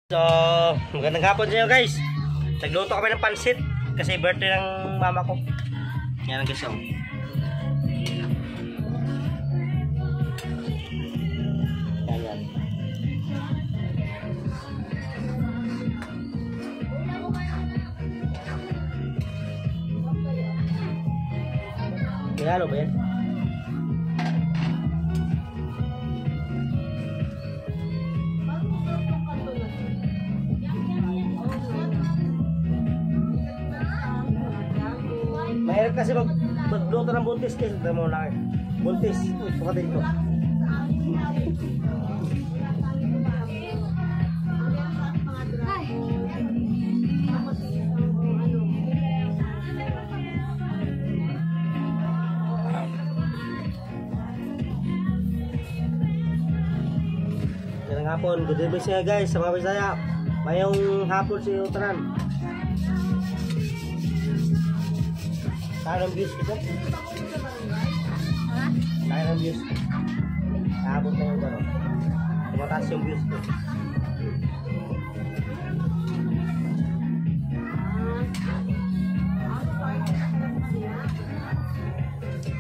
So, magandang hapon sa inyo guys. Nagluto kami ng pansit kasi birthday ng mama ko. Yan ang guys. Yan. Kaya ano ba yan? Mahirap kasi magluto ng buntis kasi ito mo lang. Buntis, kapatid ko. Ganang hapon, good evening siya guys sa mga Bisaya. Mayong hapon si Utran. Kaya ng views ko? Kaya ng views. Naabot na yung gano'n. Tumataas yung views ko.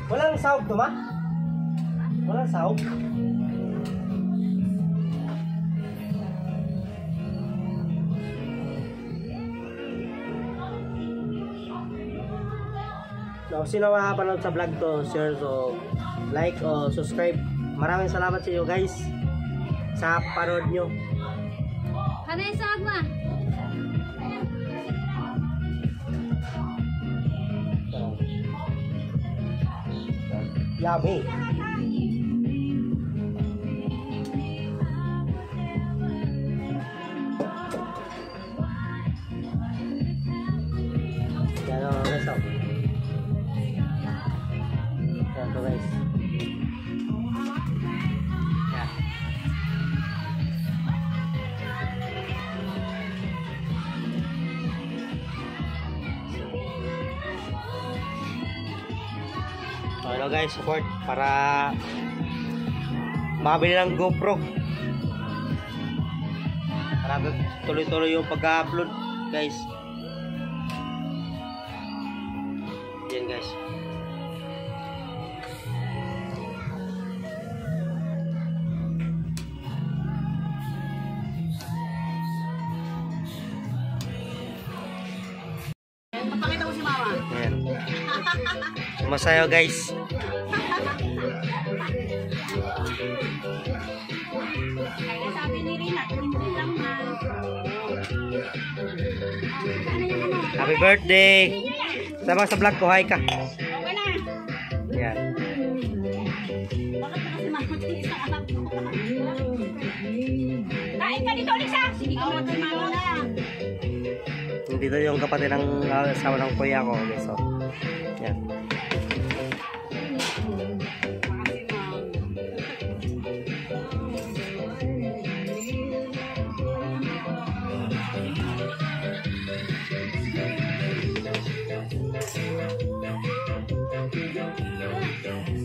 Walang sahog to ma? Walang sahog? So, sino makapanood sa vlog to, share, so like o subscribe. Maraming salamat sa inyo guys sa panood nyo. Ano yung sahag ma? Yummy. Yan o guys o. Ito guys. Yan. So, hello guys, support para makabili ng GoPro para tuloy-tuloy yung pag-upload guys. Yan guys. Papakita mo si mama. Ayan. Sumasayaw guys. Kaya sabi ni Rina, hindi lang ma. Happy birthday! Sama sa vlog ko, hi ka. Okay na. Yan. Bakit na kasi makunti sa anak ko? Kain ka dito, Lisa. Sige ka muna kay mama na. Dito yung kapatid ng asawa ng kuya ko. Okay, so, yan.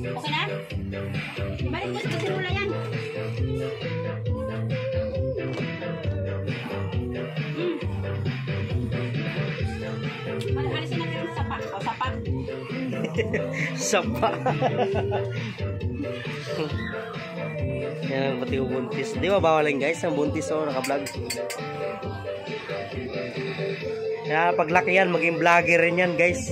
Okay na? Balik mo sa simula yan. Alisin natin yung sapa. O, sapa. Sapa. Yan, pati yung buntis. Di ba bawalan guys ang buntis o naka-vlog? Kaya paglaki yan, maging vlogger rin yan guys.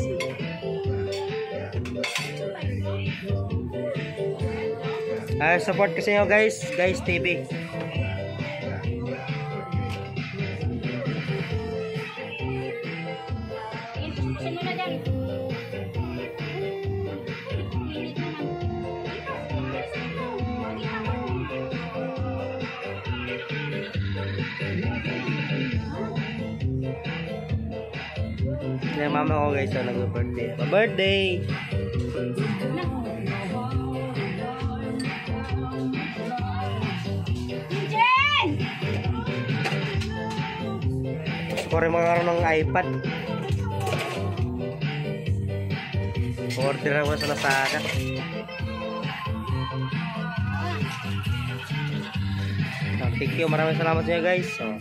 Support kasi nyo guys, guys TV. Simula dyan. Yan mama ko guys, nag-birthday. Pa-birthday! Jen! Gusto ko rin magkaroon ng iPad. Order ako sa Lazada. Thank you. Maraming salamat sa inyo guys. So,